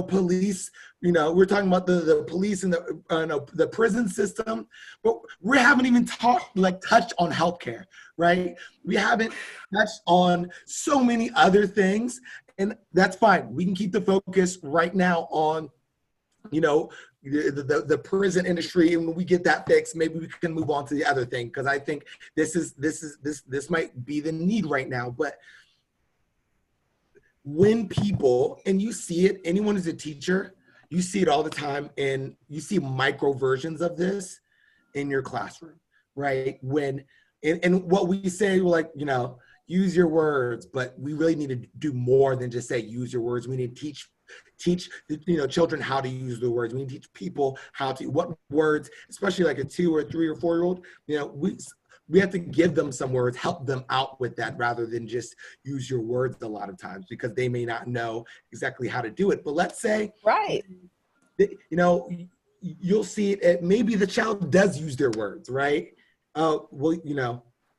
Speaker 3: police, we're talking about the police and the prison system, but we haven't even touched on healthcare, right? We haven't touched on so many other things, and that's fine. We can keep the focus right now on, the prison industry, and when we get that fixed, maybe we can move on to the other thing, because I think this might be the need right now. But when people, and you see it, anyone who's a teacher, you see it all the time, and you see micro versions of this in your classroom, right? And what we say, use your words, but we really need to do more than just say use your words. We need to teach children how to use the words. We need to teach people what words, especially like a 2 or 3 or 4 year old, we have to give them some words, help them out with that, rather than just use your words a lot of times, because they may not know exactly how to do it. But let's say,
Speaker 2: Right.
Speaker 3: You'll see it, maybe the child does use their words, right?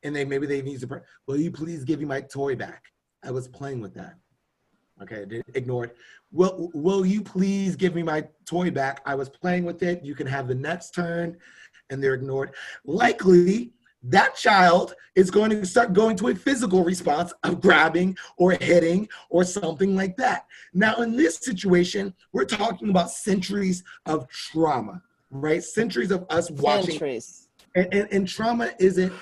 Speaker 3: and maybe they need to, will you please give me my toy back? I was playing with that. Okay, ignore it. Will you please give me my toy back? I was playing with it. You can have the next turn, and they're ignored. Likely, that child is going to start going to a physical response of grabbing or hitting or something like that. Now, in this situation, we're talking about centuries of trauma, right? Centuries of us watching.
Speaker 2: Centuries.
Speaker 3: And trauma isn't,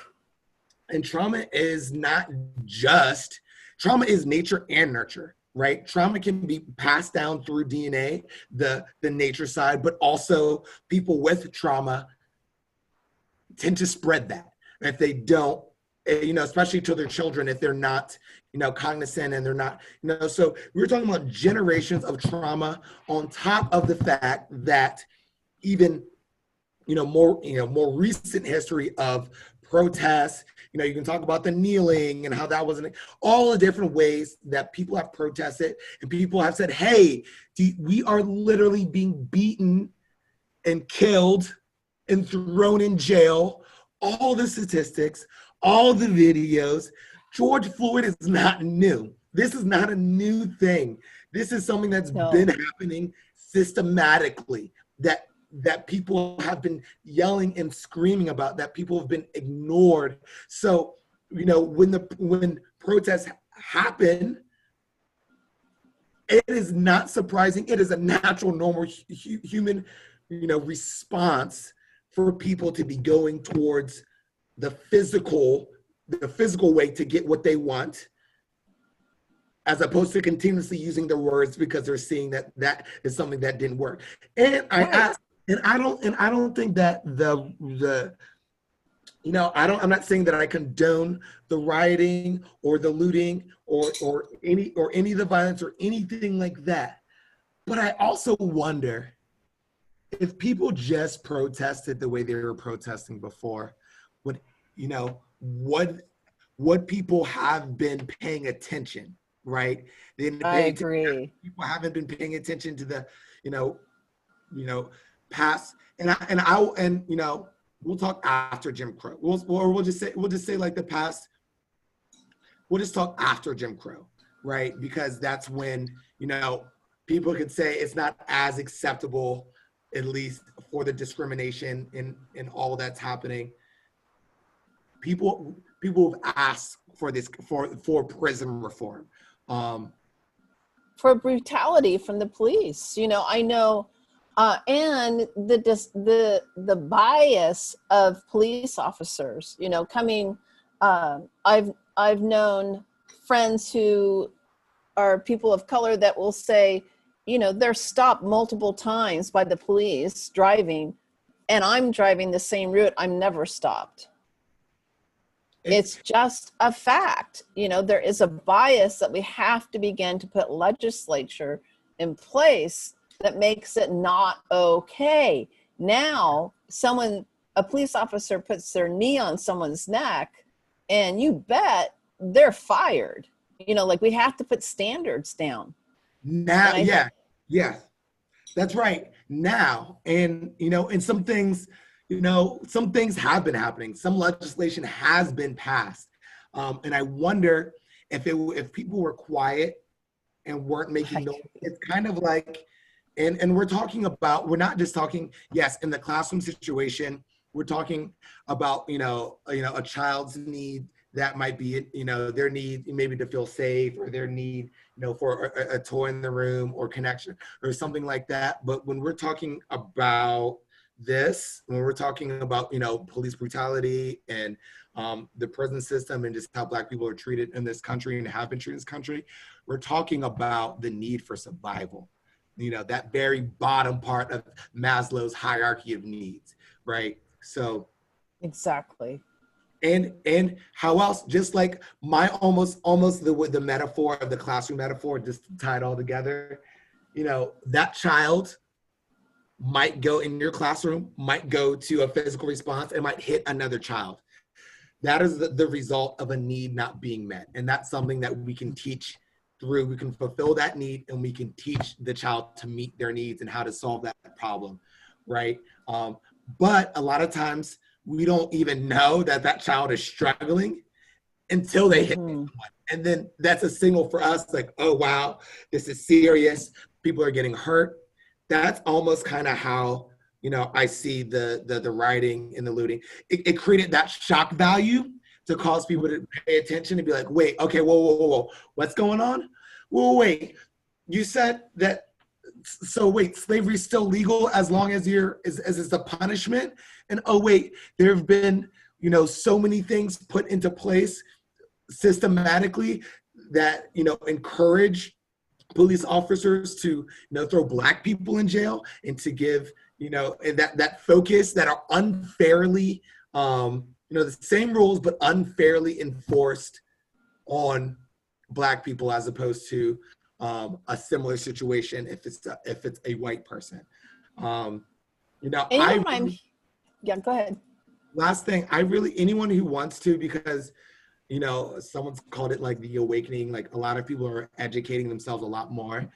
Speaker 3: and trauma is not just, trauma is nature and nurture, right? Trauma can be passed down through DNA, the nature side, but also people with trauma tend to spread that. If they don't, especially to their children, if they're not, cognizant and they're not, so we're talking about generations of trauma on top of the fact that even, more recent history of protests. You can talk about the kneeling and how that wasn't, all the different ways that people have protested and people have said, hey, we are literally being beaten and killed and thrown in jail. All the statistics, all the videos. George Floyd is not new. This is not a new thing. This is something that's been happening systematically, that people have been yelling and screaming about, that people have been ignored. So, when protests happen, it is not surprising. It is a natural, normal human, response for people to be going towards the physical way to get what they want, as opposed to continuously using the words because they're seeing that is something that didn't work. And I don't think that I'm not saying that I condone the rioting or the looting or any of the violence or anything like that. But I also wonder if people just protested the way they were protesting before, would people have been paying attention, right?
Speaker 2: I agree.
Speaker 3: People haven't been paying attention to the, past, we'll talk after Jim Crow. We'll just say like the past. We'll just talk after Jim Crow, right? Because that's when people could say it's not as acceptable, at least for the discrimination in all that's happening. People have asked for this for prison reform,
Speaker 2: for brutality from the police. I know. And the bias of police officers, coming. I've known friends who are people of color that will say, they're stopped multiple times by the police driving, and I'm driving the same route. I'm never stopped. It's just a fact. There is a bias that we have to begin to put legislature in place that makes it not okay. Now, a police officer puts their knee on someone's neck, and you bet they're fired. We have to put standards down.
Speaker 3: Now, that's right. Now, and and some things have been happening. Some legislation has been passed, and I wonder if people were quiet and weren't making noise. It's kind of like. And we're not just talking, yes, in the classroom situation, we're talking about, a child's need that might be, their need maybe to feel safe, or their need, for a toy in the room or connection or something like that. But when we're talking about this, when we're talking about, police brutality and the prison system and just how Black people are treated in this country and have been treated in this country, we're talking about the need for survival. That very bottom part of Maslow's hierarchy of needs, right? So
Speaker 2: exactly.
Speaker 3: And how else, just like my almost the metaphor of the classroom metaphor, just to tie it all together, that child might go in your classroom, might go to a physical response, and might hit another child. That is the result of a need not being met. And that's something that we can teach through. We can fulfill that need, and we can teach the child to meet their needs and how to solve that problem, right? But a lot of times we don't even know that that child is struggling until they hit someone. And then that's a signal for us, like, oh, wow, this is serious. People are getting hurt. That's almost kind of how, you know, I see the rioting and the looting. It created that shock value to cause people to pay attention and be like, wait, okay, whoa, what's going on? Whoa, wait, you said that, so wait, slavery's still legal as long as as it's a punishment? And oh wait, there have been, you know, so many things put into place systematically that, you know, encourage police officers to, you know, throw Black people in jail and to give, you know, and that focus that are unfairly, you know, the same rules but unfairly enforced on Black people as opposed to a similar situation if it's a white person. You know,
Speaker 2: yeah, go ahead.
Speaker 3: Last thing, anyone who wants to, because, you know, someone's called it like the awakening, like a lot of people are educating themselves a lot more.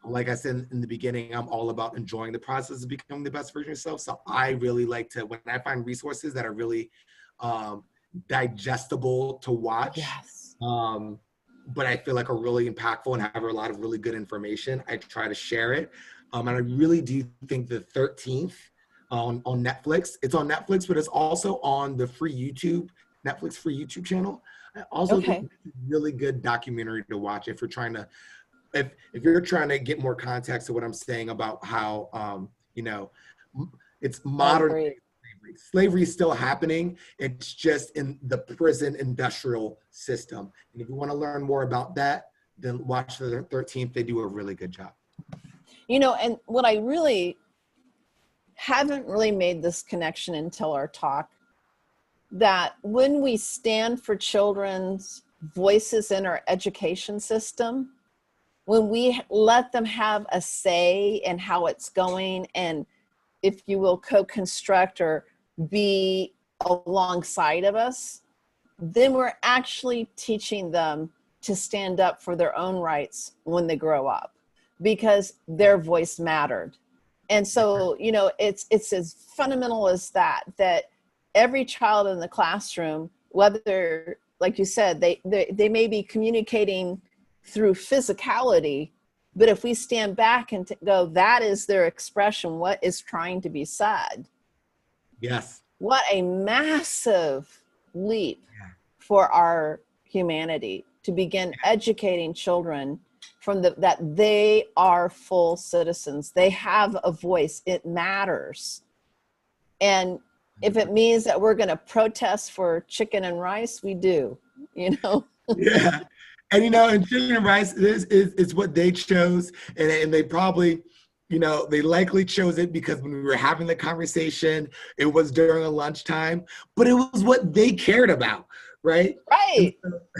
Speaker 3: Like I said in the beginning, I'm all about enjoying the process of becoming the best version of yourself. So I really like to, when I find resources that are really digestible to watch,
Speaker 2: Yes.
Speaker 3: but I feel like are really impactful and have a lot of really good information, I try to share it. And I really do think the 13th on Netflix, it's on Netflix, but it's also on the Netflix free YouTube channel. I also think it's a really good documentary to watch if you're trying to, if you're trying to get more context to what I'm saying about how, you know, it's modern slavery. Slavery is still happening. It's just in the prison industrial system. And if you want to learn more about that, then watch the 13th. They do a really good job.
Speaker 2: You know, and what I really haven't really made this connection until our talk, that when we stand for children's voices in our education system, when we let them have a say in how it's going and, if you will, co-construct or be alongside of us, then we're actually teaching them to stand up for their own rights when they grow up, because their voice mattered. And so, you know, it's as fundamental as that every child in the classroom, whether, like you said, they may be communicating through physicality, but if we stand back and go, that is their expression, what is trying to be said.
Speaker 3: Yes.
Speaker 2: What a massive leap for our humanity to begin educating children from that they are full citizens. They have a voice. It matters. And if it means that we're going to protest for chicken and rice, we do, you know?
Speaker 3: Yeah. And, you know, and chicken and rice is what they chose. And they probably, you know, they likely chose it because when we were having the conversation, it was during a lunchtime, but it was what they cared about, right?
Speaker 2: Right.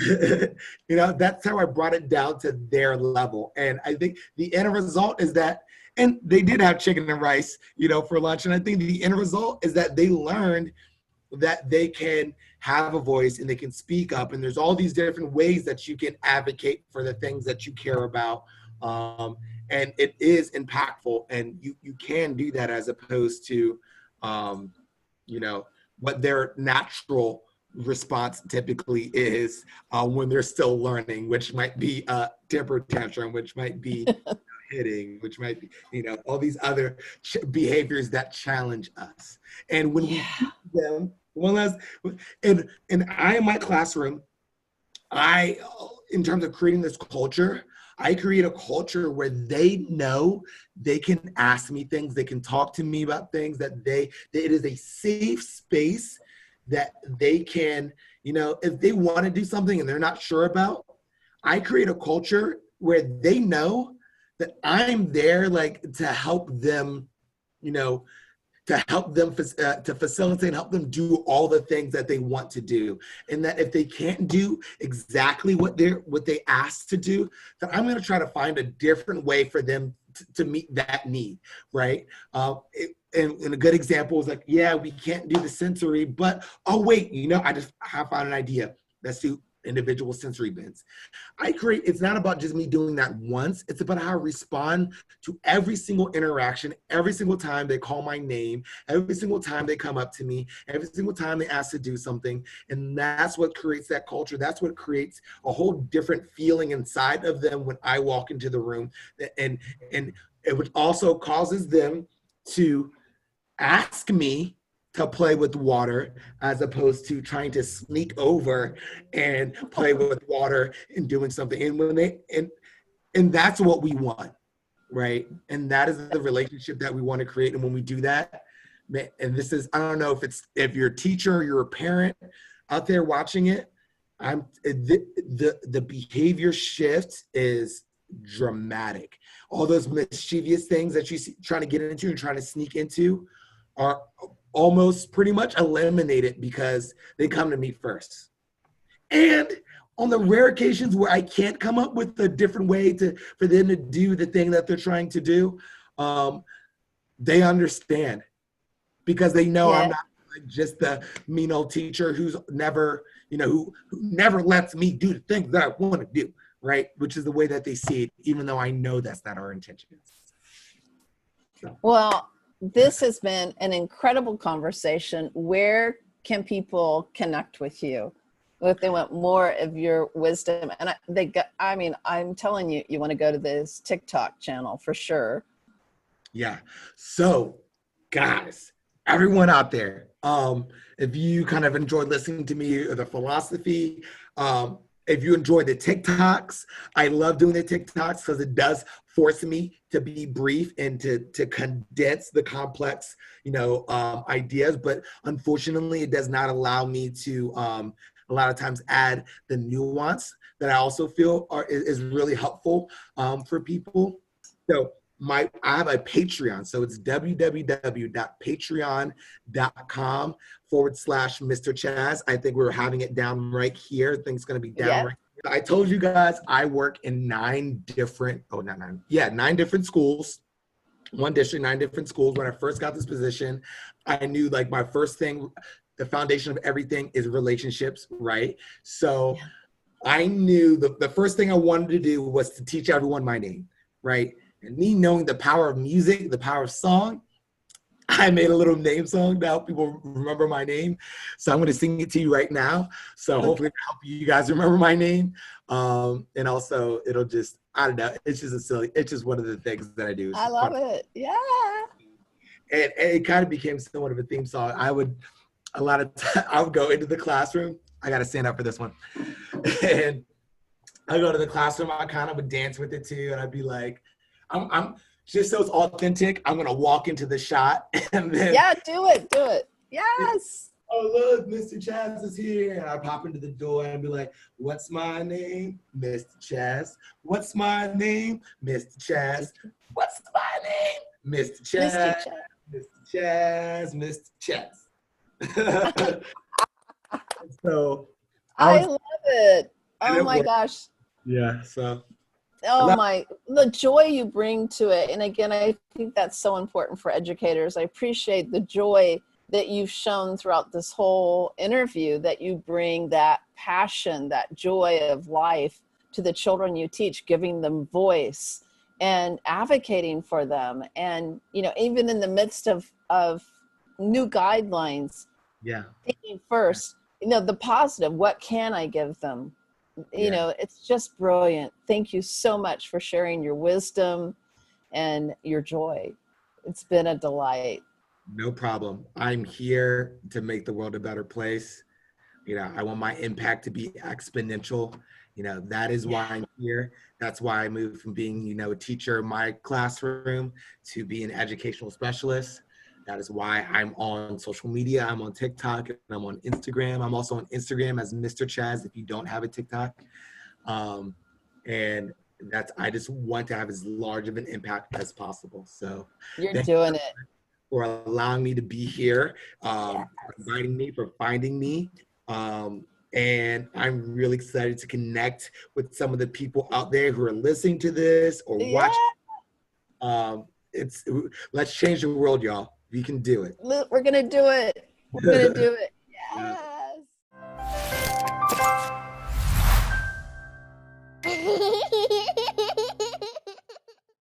Speaker 3: So, you know, that's how I brought it down to their level. And I think the end result is that, and they did have chicken and rice, you know, for lunch. And I think the end result is that they learned that they can have a voice and they can speak up. And there's all these different ways that you can advocate for the things that you care about. And it is impactful, and you can do that as opposed to, you know, what their natural response typically is when they're still learning, which might be a temper tantrum, which might be hitting, which might be, you know, all these other behaviors that challenge us. And when we teach them, and I in my classroom, in terms of creating this culture, I create a culture where they know they can ask me things, they can talk to me about things, that it is a safe space that they can, you know, if they want to do something and they're not sure about, I create a culture where they know that I'm there, like, to help them, you know, to help them, to facilitate and help them do all the things that they want to do. And that if they can't do exactly what they asked to do, then I'm gonna try to find a different way for them to meet that need, right? And a good example is like, yeah, we can't do the sensory, but, oh wait, you know, I found an idea. Let's do individual sensory bins. It's not about just me doing that once. It's about how I respond to every single interaction, every single time they call my name, every single time they come up to me, every single time they ask to do something. And that's what creates that culture. That's what creates a whole different feeling inside of them when I walk into the room. And it would also causes them to ask me to play with water as opposed to trying to sneak over and play with water and doing something. And when and that's what we want, right? And that is the relationship that we want to create. And when we do that, and this is, I don't know if you're a teacher or you're a parent out there watching it, the behavior shift is dramatic. All those mischievous things that you see trying to get into and trying to sneak into are almost pretty much eliminated because they come to me first. And on the rare occasions where I can't come up with a different way for them to do the thing that they're trying to do, they understand because they know I'm not like just the mean old teacher who's never, who never lets me do the things that I want to do, right? Which is the way that they see it, even though I know that's not our intention. So.
Speaker 2: Well, this has been an incredible conversation. Where can people connect with you if they want more of your wisdom? And I'm telling you, you want to go to this TikTok channel for sure.
Speaker 3: Yeah. So, guys, everyone out there, if you kind of enjoyed listening to me or the philosophy, if you enjoy the TikToks, I love doing the TikToks because it does force me to be brief and to condense the complex, ideas. But unfortunately, it does not allow me to a lot of times add the nuance that I also feel is really helpful for people. So I have a Patreon. So it's www.patreon.com/Mr. Chazz. I think we're having it down right here. I think it's going to be down right here. I told you guys I work in 9 different schools. One district, 9 different schools. When I first got this position, I knew like my first thing, the foundation of everything is relationships, right? So I knew the first thing I wanted to do was to teach everyone my name, right? And me knowing the power of music, the power of song, I made a little name song to help people remember my name. So I'm going to sing it to you right now. So hopefully it'll help you guys remember my name. And also it'll just, I don't know, it's just one of the things that I do.
Speaker 2: I love it. Yeah.
Speaker 3: And it kind of became somewhat of a theme song. I would go into the classroom. I got to stand up for this one. And I go to the classroom. I kind of would dance with it too. And I'd be like, I'm just so it's authentic. I'm gonna walk into the shot and then
Speaker 2: do it. Yes.
Speaker 3: Oh look, Mr. Chazz is here, and I pop into the door and be like, "What's my name, Mr. Chazz? What's my name, Mr. Chazz? What's my name, Mr. Chazz? Mr. Chazz, Mr. Chazz." So
Speaker 2: I love it. Oh my gosh.
Speaker 3: Yeah. So.
Speaker 2: The joy you bring to it. And again, I think that's so important for educators. I appreciate the joy that you've shown throughout this whole interview, that you bring that passion, that joy of life to the children you teach, giving them voice and advocating for them. And, even in the midst of new guidelines, thinking first, the positive, what can I give them? It's just brilliant. Thank you so much for sharing your wisdom and your joy. It's been a delight.
Speaker 3: No problem. I'm here to make the world a better place. I want my impact to be exponential. That is why I'm here. That's why I moved from being, a teacher in my classroom to be an educational specialist. That is why I'm on social media. I'm on TikTok and I'm on Instagram. I'm also on Instagram as Mr. Chazz if you don't have a TikTok. And I just want to have as large of an impact as possible. So
Speaker 2: you're doing it.
Speaker 3: For allowing me to be here, for inviting me, for finding me. And I'm really excited to connect with some of the people out there who are listening to this or watching. Let's change the world, y'all. We can do it.
Speaker 2: We're going to do it. We're going to do it. Yes.